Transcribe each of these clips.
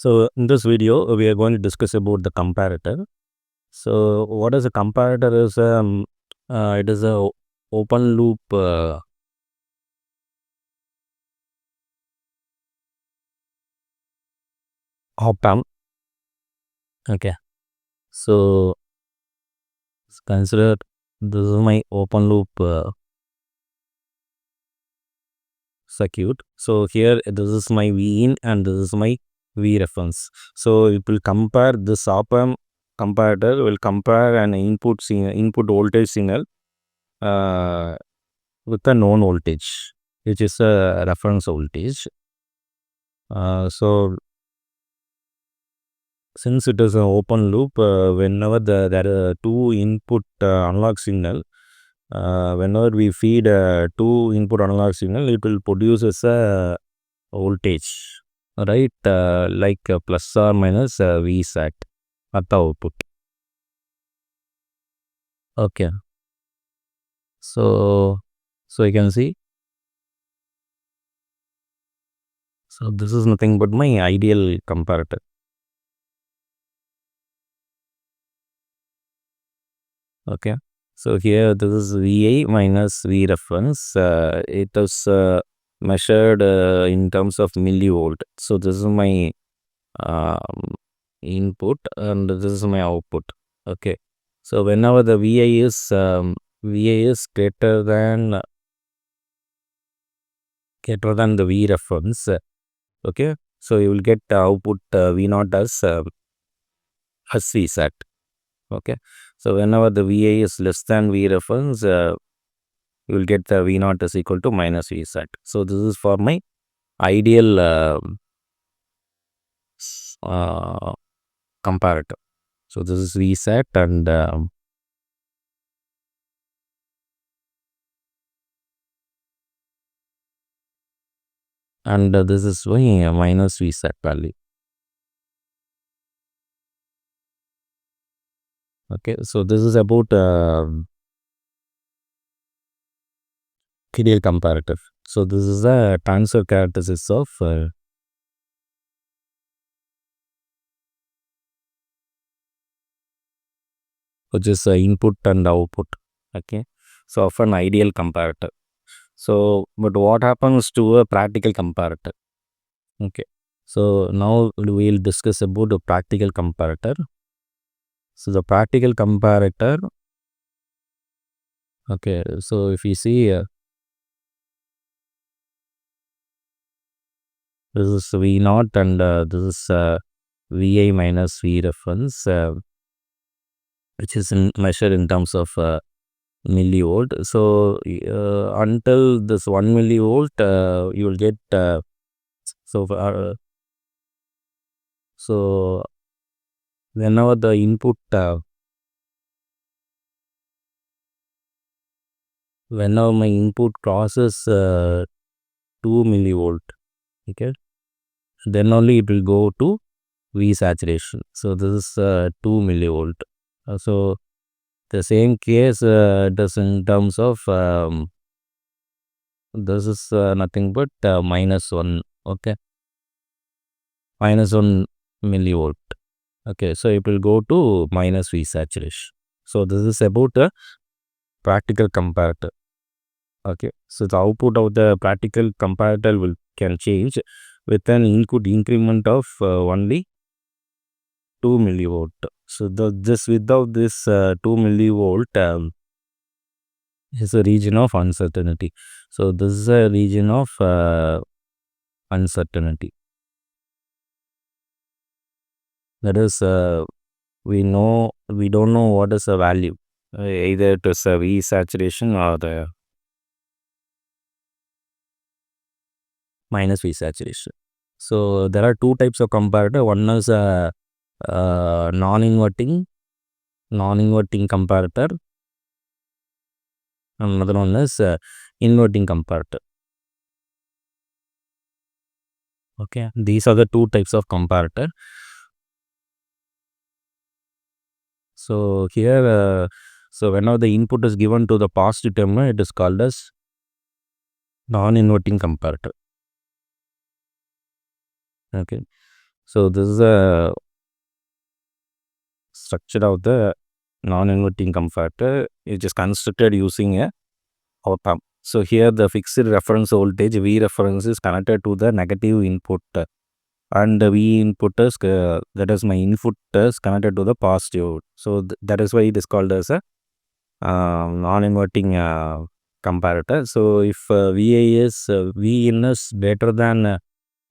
So in this video, we are going to discuss about the comparator. So what is a comparator is it is a open loop op amp. Okay. So consider this is my open loop circuit. So here this is my V in and this is my V reference. So it will compare this op amp comparator will compare an input voltage signal with a known voltage, which is a reference voltage. So since it is an open loop, whenever there are two input analog signal, whenever we feed two input analog signal, it will produce a voltage, right? Like plus or minus V sat at the output. Okay. So you can see. So this is nothing but my ideal comparator. Okay. So here this is VI minus V reference. It is measured in terms of millivolt. So this is my input and this is my output. Okay. So whenever the VI is greater than the V reference, okay. So you will get output V naught as V sat. Okay. So whenever the VI is less than V reference, you will get the V naught is equal to minus V sat. So this is for my ideal comparator. So this is V sat and this is my minus V sat value. Okay, so this is about ideal comparator. So this is a transfer characteristics of which is input and output. Okay, so of an ideal comparator. So but what happens to a practical comparator? Okay, so now we will discuss about the practical comparator. So the practical comparator, okay, so if you see this is V naught and this is VI minus V reference, which is measured in terms of millivolt. So until this 1 millivolt, you will get so whenever the input whenever my input crosses 2 millivolt, okay, then only it will go to V saturation. So this is 2 millivolt. So the same case does in terms of this is nothing but minus 1. Okay, minus 1 millivolt. Okay, so it will go to minus V saturation. So this is about a practical comparator. Okay, so the output of the practical comparator can change with an input increment of only 2 millivolt. So just without this 2 millivolt is a region of uncertainty. So this is a region of uncertainty. That is we don't know what is the value, either it is a V saturation or the minus V saturation. So there are two types of comparator. One is a non-inverting comparator. Another one is inverting comparator. Okay, these are the two types of comparator. So here, so whenever the input is given to the positive terminal, it is called as non-inverting comparator. Okay, So this is a structure of the non-inverting comparator. It is constructed using a op amp. So here the fixed reference voltage V reference is connected to the negative input, and the V input is that is my input is connected to the positive. So that is why it is called as a non-inverting comparator. So if VA is V in is greater than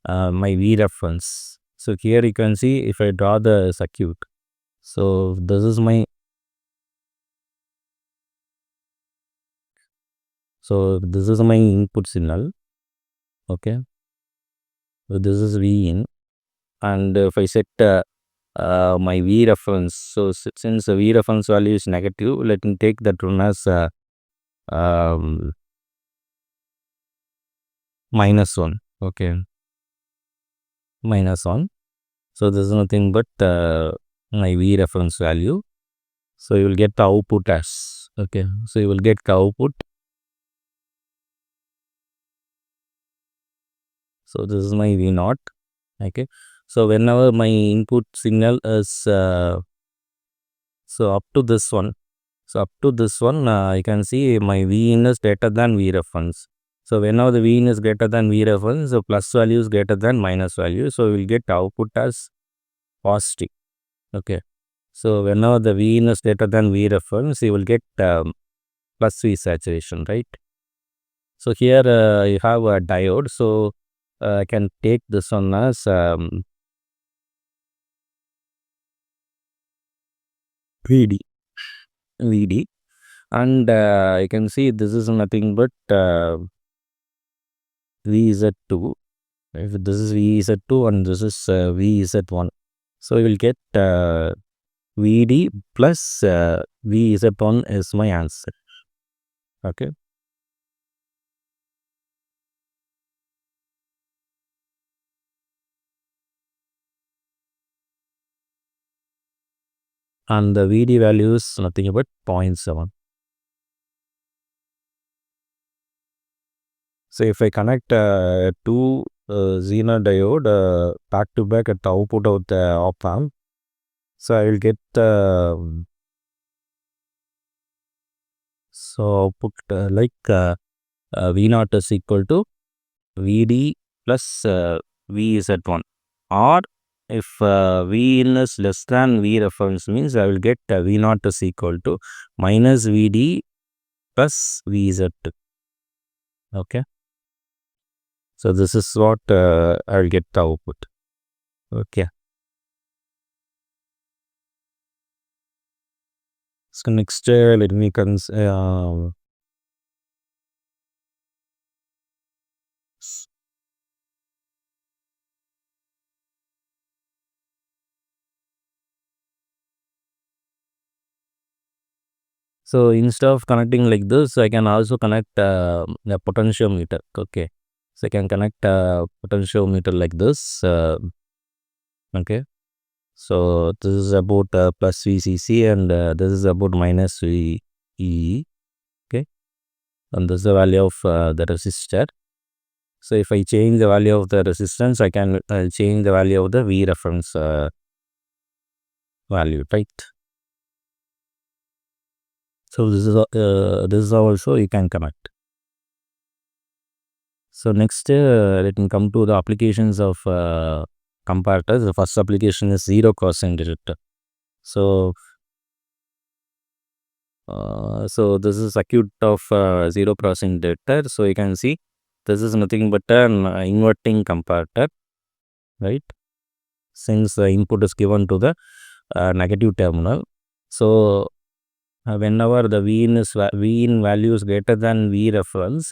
my V reference. So here you can see if I draw the circuit. So this is my input signal. Okay. So this is V in, and if I set my V reference, so since the V reference value is negative, let me take that one as um, -1. Okay, -1. So this is nothing but my V reference value. So you will get the output as, okay. So you will get the output. So this is my V naught. Okay. So whenever my input signal is so up to this one. So up to this one, I can see my V in is greater than V reference. So whenever the V in is greater than V reference, the plus value is greater than minus value. So we will get output as positive. Okay. So whenever the V in is greater than V reference, you will get plus V saturation, right? So here you have a diode. So I can take this one as VD. VD. And you can see this is nothing but VZ2. If this is VZ2 and this is VZ1. So you will get VD plus VZ1 is my answer. Okay. And the VD value is nothing but 0.7. So if I connect two Zener diode back to back at the output of the op amp, so I will get so output like V naught is equal to VD plus VZ1, or if V in is less than V reference means I will get V naught is equal to minus VD plus VZ2. Okay. So this is what I will get the output. Okay. So next let me so instead of connecting like this, I can also connect a potentiometer. Okay. So I can connect a potentiometer like this. Okay. So this is about plus VCC, and this is about minus VE. Okay. And this is the value of the resistor. So if I change the value of the resistance, I can change the value of the V reference value, right? So this is also you can connect. So next let me come to the applications of comparators. The first application is zero crossing detector. So this is circuit of zero crossing detector. So you can see this is nothing but an inverting comparator, right? Since the input is given to the negative terminal. So whenever the V in value is greater than V reference,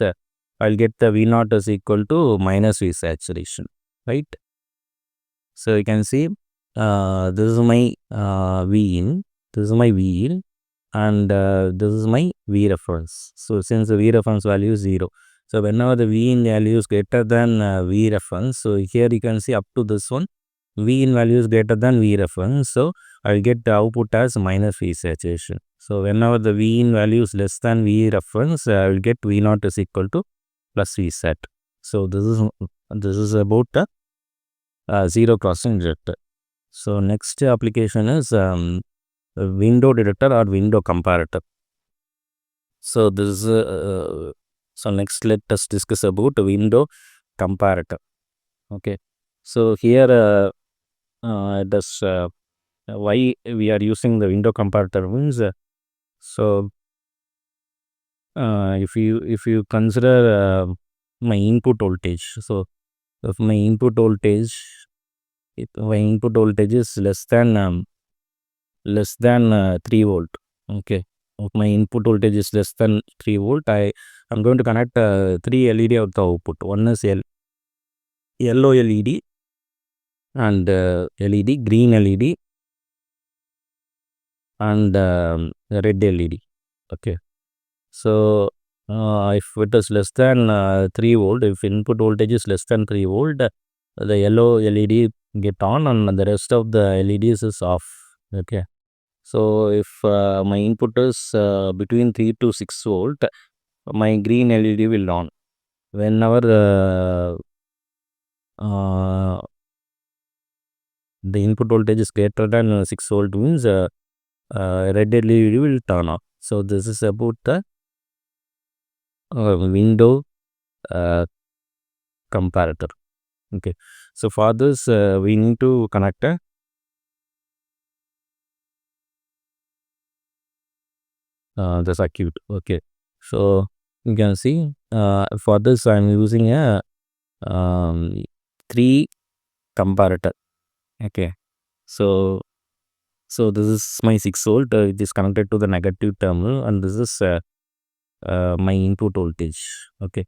I'll get the V naught is equal to minus V saturation, right? So you can see this is my V in, this is my V in, and this is my V reference. So since the V reference value is 0, so whenever the V in value is greater than V reference, so here you can see up to this one, V in value is greater than V reference, so I will get the output as minus V saturation. So whenever the V in value is less than V reference, I will get V naught is equal to plus V sat. So this is about the zero crossing detector. So next application is window detector or window comparator. So this is so next let us discuss about window comparator. Okay, so here this why we are using the window comparator means so if you consider my input voltage, so if my input voltage is less than 3 volt. Okay, if my input voltage is less than 3 volt, I'm going to connect 3 LED of the output. One is yellow LED and LED, green LED and red LED. Okay, so if it is less than 3 volt, if input voltage is less than 3 volt, the yellow LED get on and the rest of the LEDs is off. Okay, so if my input is between 3 to 6 volt, my green LED will on. Whenever the input voltage is greater than 6 volt means red LED will turn off. So this is about the window uh, comparator. Okay, so for this we need to connect the circuit. Okay, so you can see for this I am using a 3 comparator. Okay, so this is my 6 volt, it is connected to the negative terminal and this is my input voltage. Okay,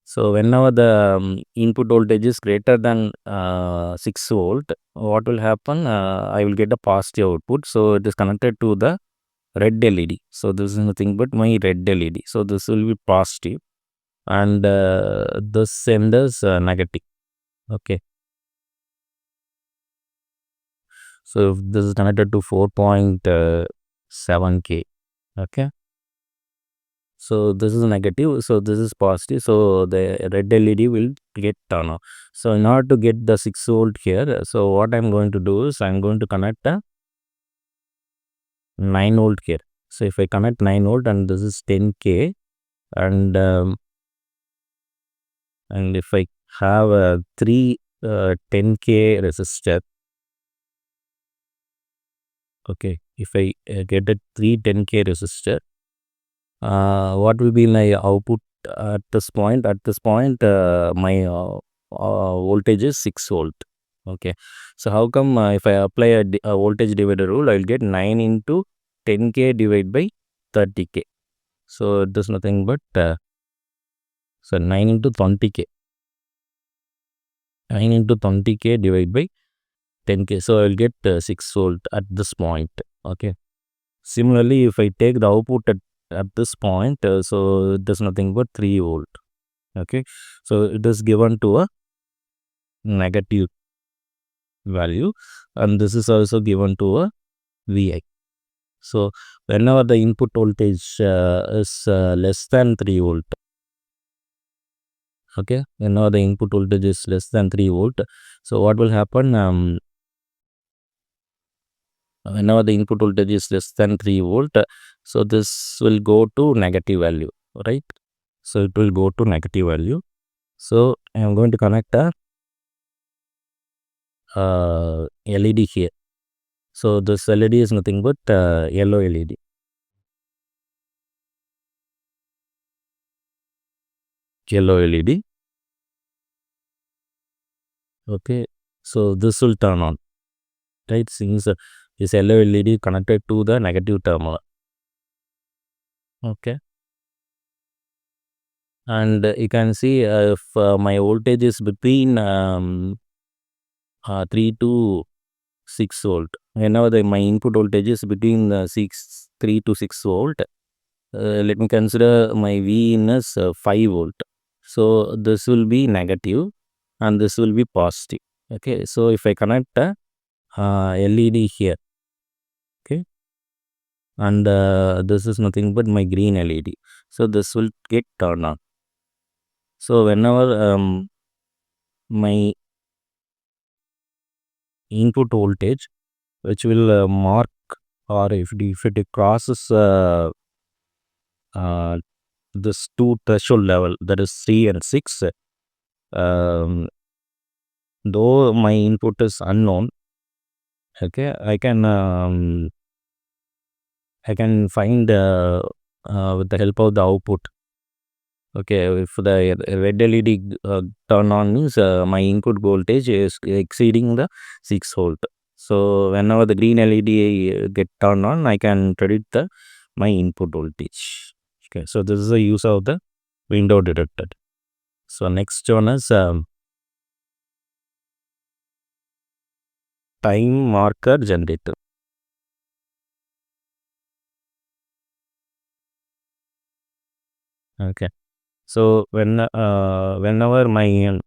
so whenever the input voltage is greater than 6 volt, what will happen, I will get a positive output. So it is connected to the red LED. So this is nothing but my red LED. So this will be positive and this end is negative. Okay, so if this is connected to 4.7K. Okay, so this is negative, so this is positive, so the red LED will get turned on. So in order to get the 6 volt here, so what I'm going to do is I'm going to connect a 9 volt here. So if I connect 9 volt and this is 10K and if I have a 3 10K resistor. Okay, if I get a 3 10K resistor, what will be my output at this point? At this point, my voltage is 6 volt. Okay, so how come if I apply a voltage divider rule, I will get 9 into 10K divided by 30K. So it is nothing but so 9 into 20K. 9 into 20K divided by 10K. So I will get 6 volt at this point. Okay. Similarly, if I take the output at this point, so it is nothing but 3 volt. Okay, so it is given to a negative value and this is also given to a Vi. So whenever the input voltage is less than 3 volt, okay, whenever the input voltage is less than 3 volt, so what will happen, whenever the input voltage is less than 3 volt, so this will go to negative value, right? So it will go to negative value. So I am going to connect a LED here. So this LED is nothing but yellow LED. Yellow LED. Okay, so this will turn on, right? Since this yellow LED connected to the negative terminal. Okay, and you can see if my voltage is between 3 to 6 volt. Whenever my input voltage is between 3 to 6 volt, let me consider my V in as 5 volt. So this will be negative and this will be positive. Okay, so if I connect a LED here, okay, and this is nothing but my green LED, so this will get turned on. So whenever my input voltage which will mark, or if it crosses uh, this two threshold level, that is 3 and 6, um, though my input is unknown, okay, I can find with the help of the output. Okay, if the red LED turn on means my input voltage is exceeding the 6 volt. So whenever the green LED get turned on, I can predict the my input voltage. Okay, so this is the use of the window detector. So next one is time marker generator. Okay, so whenever my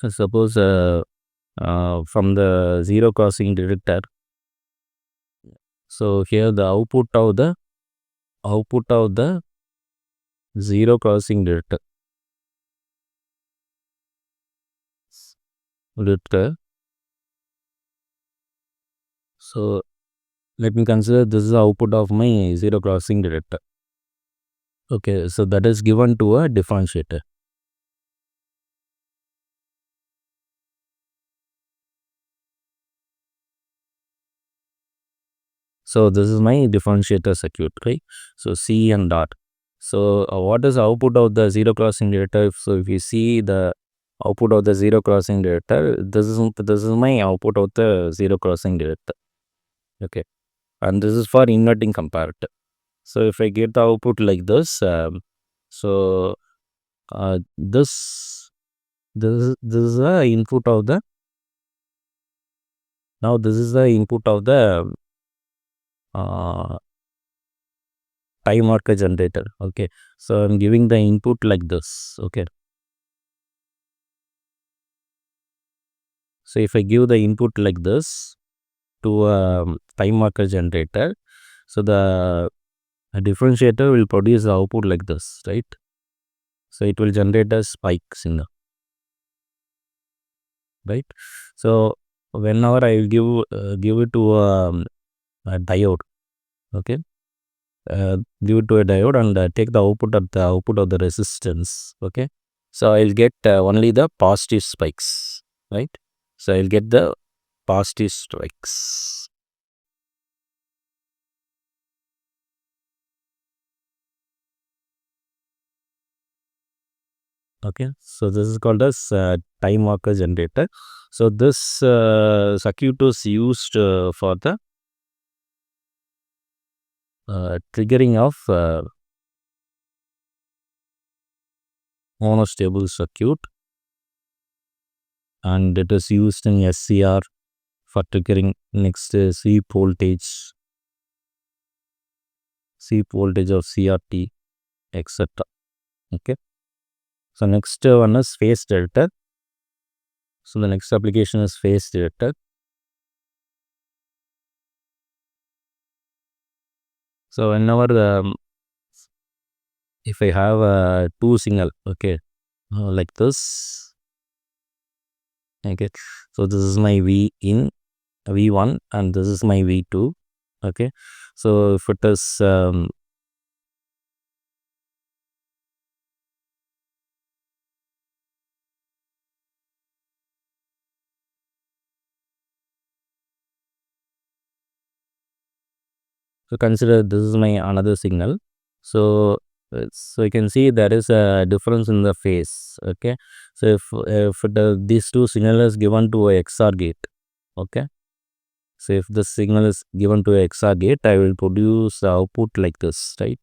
suppose from the zero crossing detector, so here the output of the zero crossing detector. So let me consider this is the output of my zero crossing detector. Okay, so that is given to a differentiator. So this is my differentiator circuit, right? So C and dot. So what is the output of the zero crossing detector? So if you see the output of the zero crossing detector, this is my output of the zero crossing detector. Okay, and this is for inverting comparator. So if I get the output like this, so this is the input of the, now this is the input of the uh, time marker generator. Okay, so I'm giving the input like this. Okay, so if I give the input like this to a time marker generator, so the differentiator will produce the output like this, right? So it will generate a spike signal, right? So whenever I will give it to a diode, okay, give it to a diode and take the output of the resistance. Okay, so I'll get only the positive spikes, right? So I'll get the positive spikes. Okay, so this is called as time marker generator. So this circuit is used for the triggering of monostable circuit, and it is used in SCR for triggering next sweep voltage of CRT, etc. Okay, so next one is phase detector. So the next application is phase detector. So whenever if I have two signal, okay, like this, okay, so this is my V in, V1, and this is my V2. Okay, so if it is so consider this is my another signal. So so you can see there is a difference in the phase. Okay, so if these two signal is given to a XOR gate, okay, so if the signal is given to a XOR gate, I will produce the output like this, right?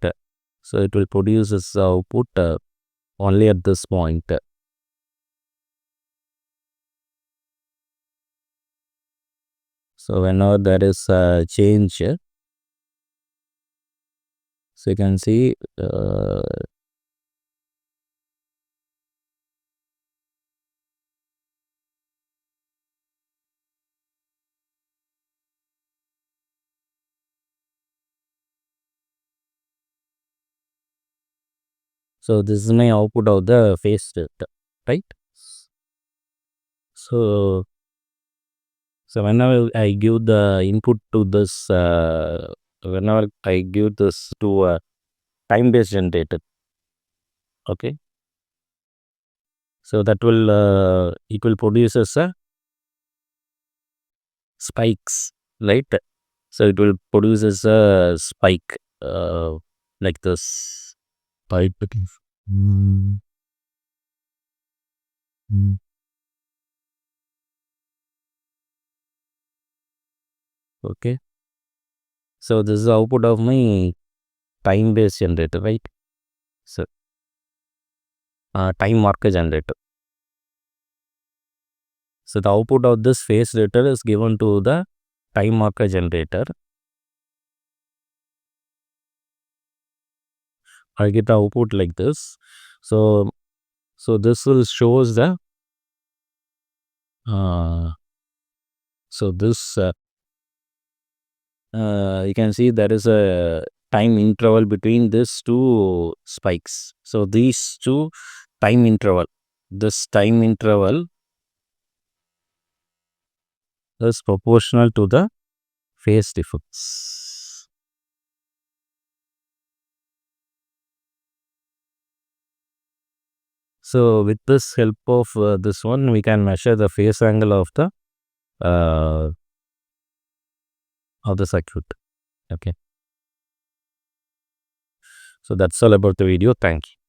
So it will produce this output only at this point. So whenever there is a change, so you can see so this is my output of the phase shift, right? So So whenever I give the input to this, whenever I give this to a time-based generator, okay, so that will it will produce as a spikes, right? So it will produce as a spike like this. Spike. Mm, mm. Okay. So this is the output of my time-based generator, right? So time marker generator. So the output of this phase generator is given to the time marker generator. I get the output like this. So this will shows the uh, so this you can see there is a time interval between these two spikes. So these two time interval, this time interval is proportional to the phase difference. So with this help of this one, we can measure the phase angle uh, of the circuit. Okay. So that's all about the video. Thank you.